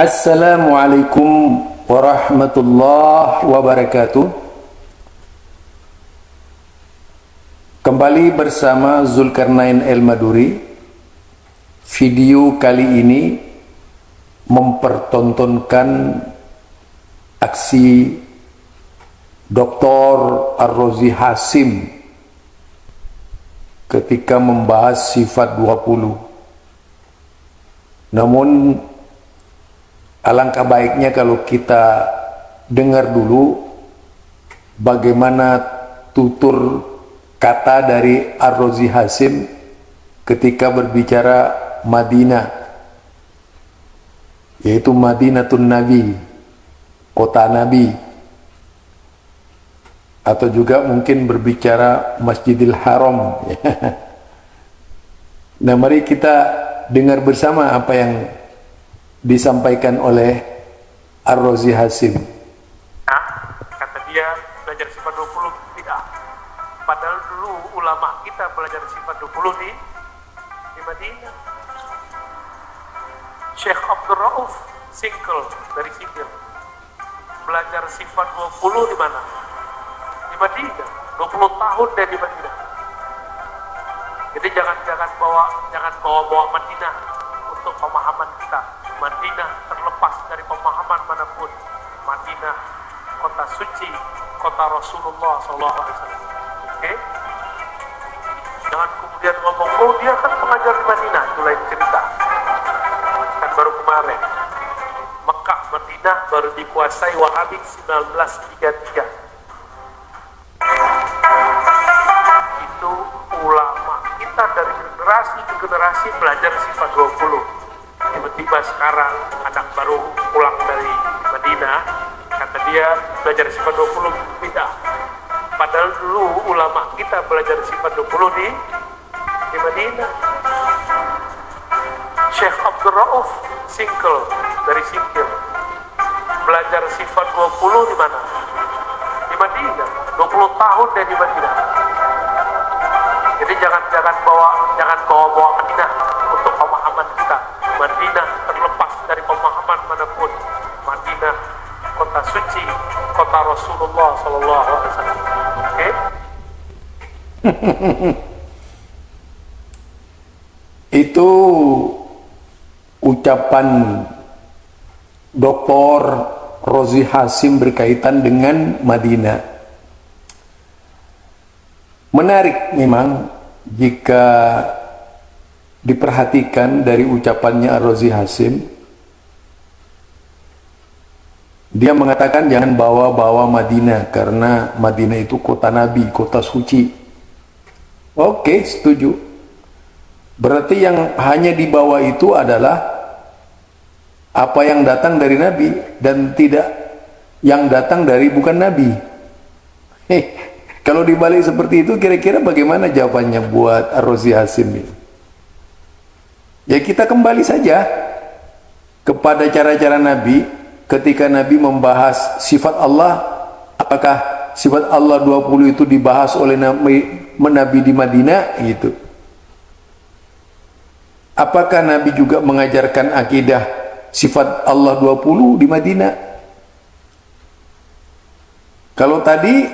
Assalamualaikum warahmatullahi wabarakatuh. Kembali bersama Zulkarnain El-Maduri. Video kali ini mempertontonkan aksi Dr. Ar-Razi Hasim ketika membahas sifat 20. Namun alangkah baiknya kalau kita dengar dulu bagaimana tutur kata dari Ar-Razi Hasim ketika berbicara Madinah, yaitu Madinatun Nabi, kota Nabi, atau juga mungkin berbicara Masjidil Haram. Nah, mari kita dengar bersama apa yang disampaikan oleh Ar-Razi Hasim. Nah, kata dia belajar sifat 20 tidak. Padahal dulu ulama kita belajar sifat 20 di Madinah. Syekh Abdul Rauf Singkel dari Singkil belajar sifat 20 di mana? Di Madinah. 20 tahun dia di Madinah. Jadi jangan bawa Madinah untuk pemahaman kita. Madinah terlepas dari pemahaman manapun. Madinah kota suci, kota Rasulullah SAW. Oke? Jangan kemudian ngomong, oh dia kan pengajar di Madinah, itu lain cerita. Kan baru kemarin. Mekah, Madinah baru dikuasai Wahabi 1933. Itu ulama kita dari generasi ke generasi belajar sifat 20. Tiba-tiba sekarang anak baru pulang dari Madinah, kata dia belajar sifat 20 tidak. Padahal dulu ulama kita belajar sifat 20 di Madinah. Syekh Abdul Rauf Singkel dari Singkil belajar sifat 20 di mana? Di Madinah. 20 tahun dia di Madinah. Jadi jangan bawa Madinah untuk pemahaman kita. Madinah terlepas dari pemahaman manapun. Madinah kota suci, kota Rasulullah SAW. Oke? Itu ucapan Dr. Razi Hasim berkaitan dengan Madinah. Menarik memang jika diperhatikan dari ucapannya Ar-Razi Hasim. Dia mengatakan jangan bawa-bawa Madinah karena Madinah itu kota Nabi, kota suci. Oke, setuju. Berarti yang hanya dibawa itu adalah apa yang datang dari Nabi dan tidak yang datang dari bukan Nabi. Kalau dibalik seperti itu, kira-kira bagaimana jawabannya buat Ar-Razi Hasim ini? Ya kita kembali saja kepada cara-cara Nabi ketika Nabi membahas sifat Allah. Apakah sifat Allah 20 itu dibahas oleh Nabi di Madinah gitu? Apakah Nabi juga mengajarkan akidah sifat Allah 20 di Madinah? Kalau tadi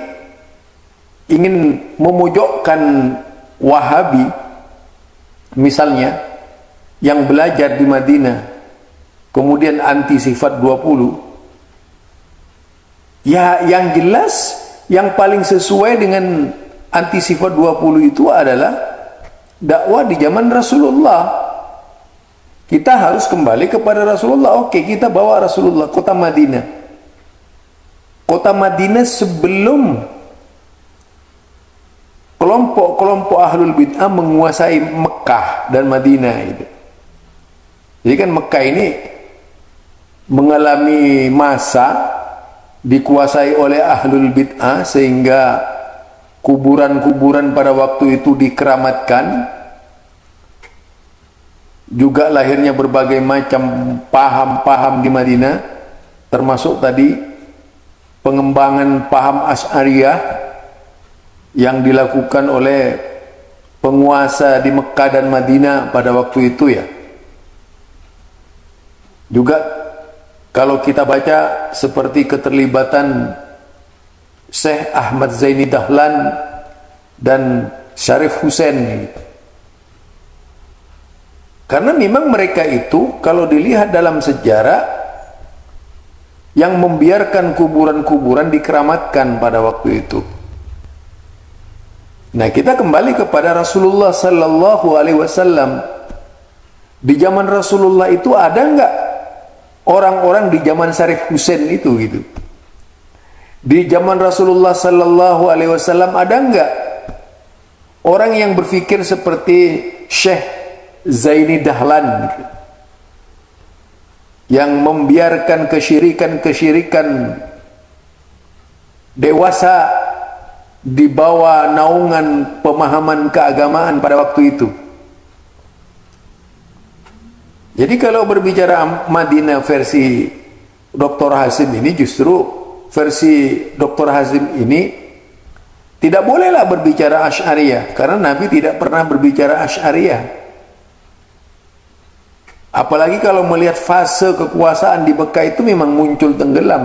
ingin memojokkan Wahabi misalnya yang belajar di Madinah kemudian anti sifat 20, ya yang jelas yang paling sesuai dengan anti sifat 20 itu adalah dakwah di zaman Rasulullah. Kita harus kembali kepada Rasulullah. Oke, kita bawa Rasulullah kota Madinah. Kota Madinah sebelum kelompok-kelompok ahlul bid'ah menguasai Mekah dan Madinah itu. Jadi kan Mekah ini mengalami masa dikuasai oleh ahlul bid'ah sehingga kuburan-kuburan pada waktu itu dikeramatkan. Juga lahirnya berbagai macam paham-paham di Madinah, termasuk tadi pengembangan paham Asy'ariyah yang dilakukan oleh penguasa di Mekah dan Madinah pada waktu itu ya. Juga Kalau kita baca seperti keterlibatan Syekh Ahmad Zaini Dahlan dan Syarif Hussein. Karena memang mereka itu kalau dilihat dalam sejarah yang membiarkan kuburan-kuburan dikeramatkan pada waktu itu. Nah, kita kembali kepada Rasulullah sallallahu alaihi wasallam. Di zaman Rasulullah itu ada enggak orang-orang di zaman Syarif Hussein itu gitu? Di zaman Rasulullah sallallahu alaihi wasallam ada enggak orang yang berpikir seperti Syekh Zaini Dahlan gitu, yang membiarkan kesyirikan-kesyirikan dewasa di bawah naungan pemahaman keagamaan pada waktu itu. Jadi kalau berbicara Madinah versi Dr. Hasim ini, justru versi Dr. Hasim ini tidak bolehlah berbicara Asy'ariyah, karena Nabi tidak pernah berbicara Asy'ariyah. Apalagi kalau melihat fase kekuasaan di Mekah itu memang muncul tenggelam.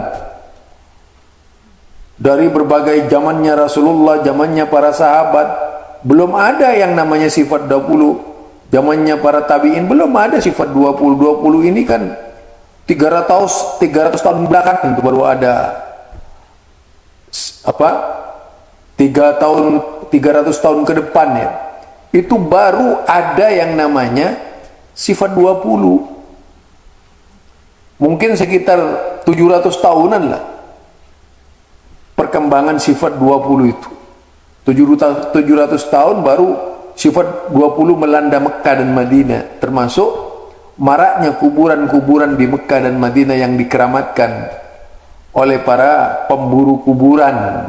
Dari berbagai zamannya Rasulullah, zamannya para sahabat, belum ada yang namanya sifat 20. Zamannya para tabi'in belum ada sifat 20. 20 ini kan 300 tahun belakang itu baru ada 300 tahun ke depan ya. Itu baru ada yang namanya sifat 20. Mungkin sekitar 700 tahunan lah perkembangan sifat 20 itu. 700 tahun baru sifat 20 melanda Mekah dan Madinah, termasuk maraknya kuburan-kuburan di Mekah dan Madinah yang dikeramatkan oleh para pemburu kuburan.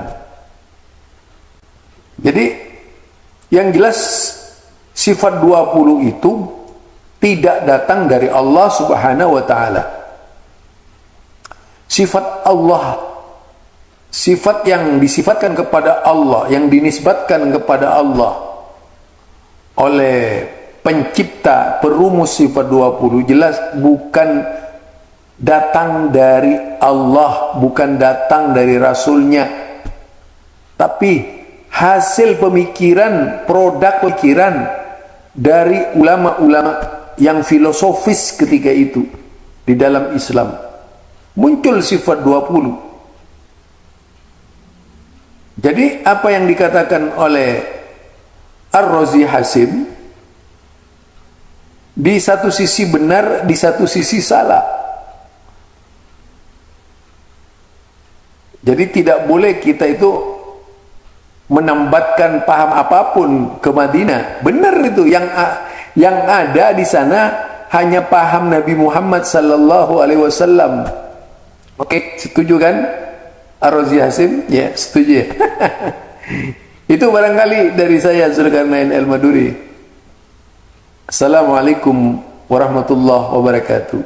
Jadi yang jelas sifat 20 itu tidak datang dari Allah Subhanahu wa taala. Sifat Allah, sifat yang disifatkan kepada Allah, yang dinisbatkan kepada Allah oleh pencipta, perumus sifat 20, jelas bukan datang dari Allah, bukan datang dari Rasulnya, tapi hasil pemikiran, produk pemikiran dari ulama-ulama yang filosofis ketika itu di dalam Islam. Muncul sifat 20. Jadi apa yang dikatakan oleh Ar-Razi Hasim di satu sisi benar, di satu sisi salah. Jadi tidak boleh kita itu menambatkan paham apapun ke Madinah. Benar itu, yang ada di sana hanya paham Nabi Muhammad sallallahu alaihi wasallam. Oke, setuju kan Ar-Razi Hasim? Ya, setuju ya. Itu barangkali dari saya, Zulkarnain Al-Maduri. Assalamualaikum warahmatullahi wabarakatuh.